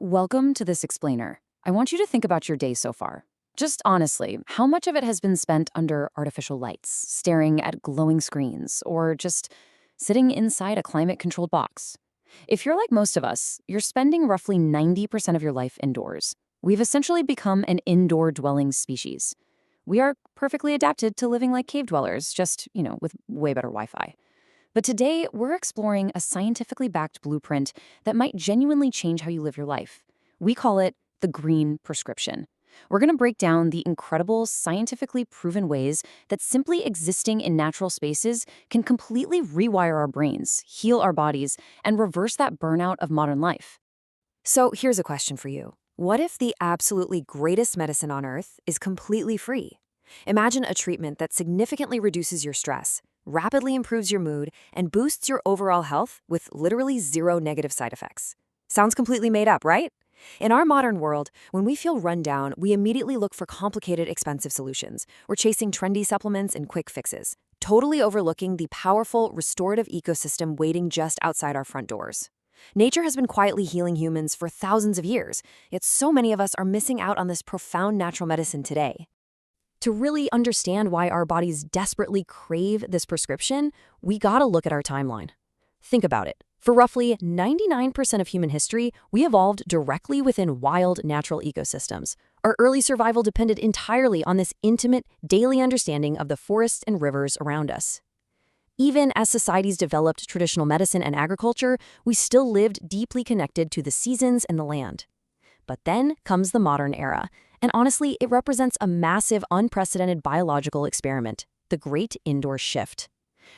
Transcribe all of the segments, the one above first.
Welcome to this explainer. I want you to think about your day so far. Just honestly, how much of it has been spent under artificial lights, staring at glowing screens, or just sitting inside a climate-controlled box? If you're like most of us, you're spending roughly 90% of your life indoors. We've essentially become an indoor-dwelling species. We are perfectly adapted to living like cave dwellers, just, with way better Wi-Fi. But today, we're exploring a scientifically backed blueprint that might genuinely change how you live your life. We call it the green prescription. We're going to break down the incredible, scientifically proven ways that simply existing in natural spaces can completely rewire our brains, heal our bodies, and reverse that burnout of modern life. So here's a question for you. What if the absolutely greatest medicine on earth is completely free? Imagine a treatment that significantly reduces your stress, rapidly improves your mood, and boosts your overall health with literally zero negative side effects. Sounds completely made up, right? In our modern world, when we feel run down, we immediately look for complicated, expensive solutions. We're chasing trendy supplements and quick fixes, totally overlooking the powerful, restorative ecosystem waiting just outside our front doors. Nature has been quietly healing humans for thousands of years, yet so many of us are missing out on this profound natural medicine today. To really understand why our bodies desperately crave this prescription, we gotta look at our timeline. Think about it. For roughly 99% of human history, we evolved directly within wild natural ecosystems. Our early survival depended entirely on this intimate, daily understanding of the forests and rivers around us. Even as societies developed traditional medicine and agriculture, we still lived deeply connected to the seasons and the land. But then comes the modern era, and honestly, it represents a massive, unprecedented biological experiment, the Great Indoor Shift.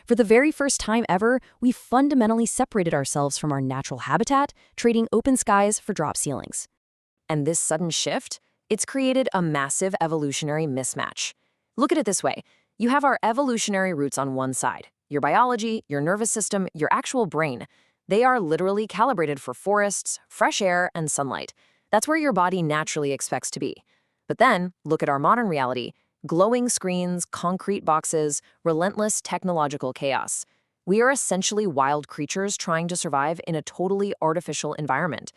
For the very first time ever, we fundamentally separated ourselves from our natural habitat, trading open skies for drop ceilings. And this sudden shift, it's created a massive evolutionary mismatch. Look at it this way. You have our evolutionary roots on one side, your biology, your nervous system, your actual brain. They are literally calibrated for forests, fresh air, and sunlight. That's where your body naturally expects to be. But then, look at our modern reality. Glowing screens, concrete boxes, relentless technological chaos. We are essentially wild creatures trying to survive in a totally artificial environment.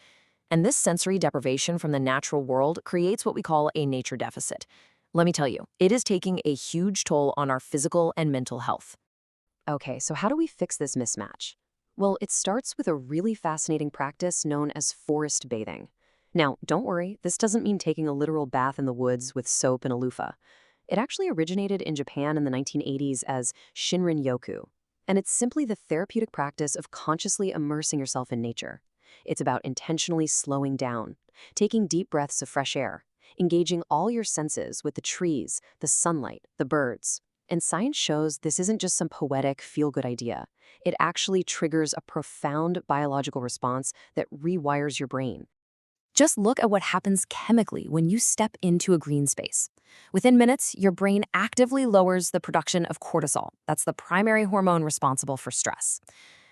And this sensory deprivation from the natural world creates what we call a nature deficit. Let me tell you, it is taking a huge toll on our physical and mental health. Okay, so how do we fix this mismatch? Well, it starts with a really fascinating practice known as forest bathing. Now, don't worry, this doesn't mean taking a literal bath in the woods with soap and a loofah. It actually originated in Japan in the 1980s as Shinrin-yoku, and it's simply the therapeutic practice of consciously immersing yourself in nature. It's about intentionally slowing down, taking deep breaths of fresh air, engaging all your senses with the trees, the sunlight, the birds. And science shows this isn't just some poetic, feel-good idea. It actually triggers a profound biological response that rewires your brain. Just look at what happens chemically when you step into a green space. Within minutes, your brain actively lowers the production of cortisol. That's the primary hormone responsible for stress.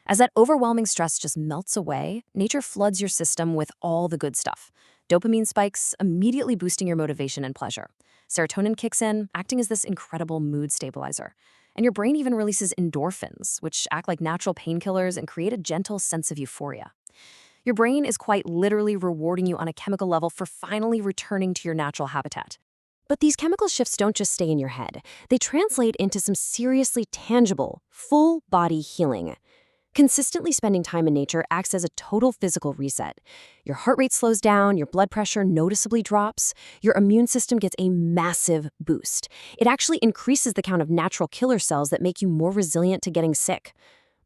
As that overwhelming stress just melts away, nature floods your system with all the good stuff. Dopamine spikes, immediately boosting your motivation and pleasure. Serotonin kicks in, acting as this incredible mood stabilizer. And your brain even releases endorphins, which act like natural painkillers and create a gentle sense of euphoria. Your brain is quite literally rewarding you on a chemical level for finally returning to your natural habitat. But these chemical shifts don't just stay in your head. They translate into some seriously tangible, full-body healing. Consistently spending time in nature acts as a total physical reset. Your heart rate slows down, your blood pressure noticeably drops, your immune system gets a massive boost. It actually increases the count of natural killer cells that make you more resilient to getting sick.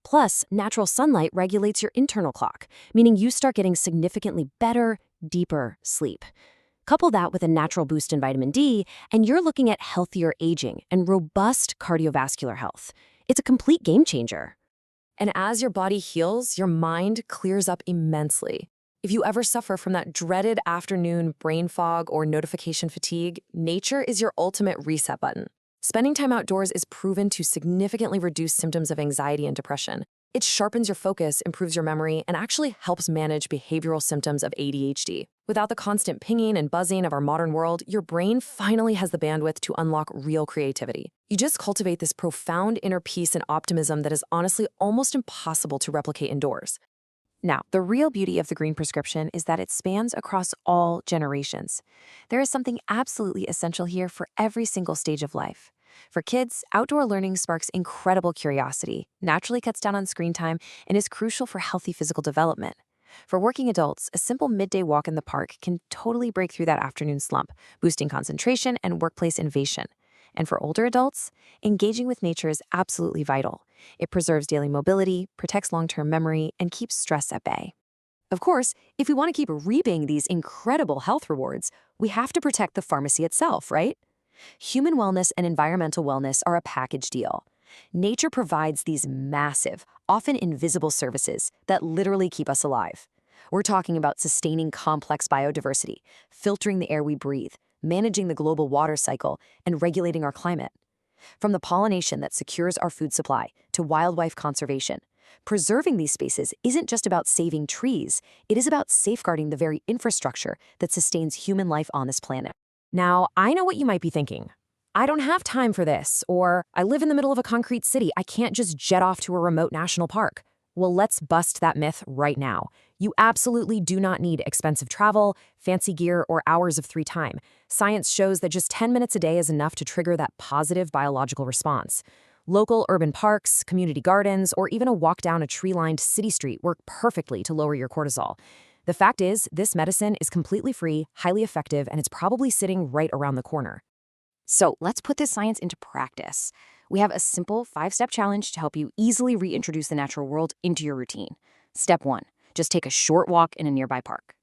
Plus, natural sunlight regulates your internal clock, meaning you start getting significantly better, deeper sleep. Couple that with a natural boost in vitamin D, and you're looking at healthier aging and robust cardiovascular health. It's a complete game changer. And as your body heals, your mind clears up immensely. If you ever suffer from that dreaded afternoon brain fog or notification fatigue, nature is your ultimate reset button. Spending time outdoors is proven to significantly reduce symptoms of anxiety and depression. It sharpens your focus, improves your memory, and actually helps manage behavioral symptoms of ADHD. Without the constant pinging and buzzing of our modern world, your brain finally has the bandwidth to unlock real creativity. You just cultivate this profound inner peace and optimism that is honestly almost impossible to replicate indoors. Now, the real beauty of the green prescription is that it spans across all generations. There is something absolutely essential here for every single stage of life. For kids, outdoor learning sparks incredible curiosity, naturally cuts down on screen time, and is crucial for healthy physical development. For working adults, a simple midday walk in the park can totally break through that afternoon slump, boosting concentration and workplace innovation. And for older adults, engaging with nature is absolutely vital. It preserves daily mobility, protects long-term memory, and keeps stress at bay. Of course, if we want to keep reaping these incredible health rewards, we have to protect the pharmacy itself, right? Human wellness and environmental wellness are a package deal. Nature provides these massive, often invisible services that literally keep us alive. We're talking about sustaining complex biodiversity, filtering the air we breathe, managing the global water cycle, and regulating our climate. From the pollination that secures our food supply to wildlife conservation, preserving these spaces isn't just about saving trees, it is about safeguarding the very infrastructure that sustains human life on this planet. Now, I know what you might be thinking. I don't have time for this, or I live in the middle of a concrete city. I can't just jet off to a remote national park. Well, let's bust that myth right now. You absolutely do not need expensive travel, fancy gear, or hours of free time. Science shows that just 10 minutes a day is enough to trigger that positive biological response. Local urban parks, community gardens, or even a walk down a tree-lined city street work perfectly to lower your cortisol. The fact is, this medicine is completely free, highly effective, and it's probably sitting right around the corner. So let's put this science into practice. We have a simple 5-step challenge to help you easily reintroduce the natural world into your routine. Step 1, just take a short walk in a nearby park.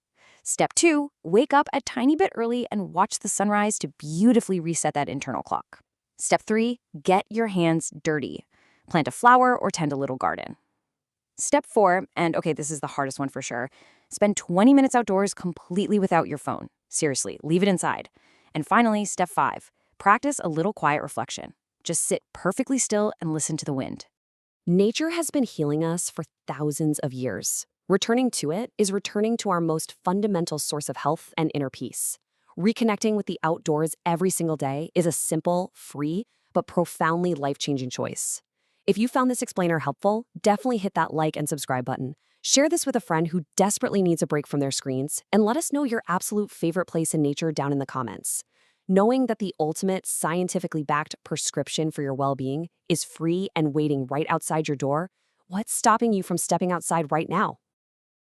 Step 2, wake up a tiny bit early and watch the sunrise to beautifully reset that internal clock. Step 3, get your hands dirty. Plant a flower or tend a little garden. Step 4, and okay, this is the hardest one for sure, spend 20 minutes outdoors completely without your phone. Seriously, leave it inside. And finally, step 5, practice a little quiet reflection. Just sit perfectly still and listen to the wind. Nature has been healing us for thousands of years. Returning to it is returning to our most fundamental source of health and inner peace. Reconnecting with the outdoors every single day is a simple, free, but profoundly life-changing choice. If you found this explainer helpful, definitely hit that like and subscribe button. Share this with a friend who desperately needs a break from their screens, and let us know your absolute favorite place in nature down in the comments. Knowing that the ultimate scientifically backed prescription for your well-being is free and waiting right outside your door, what's stopping you from stepping outside right now?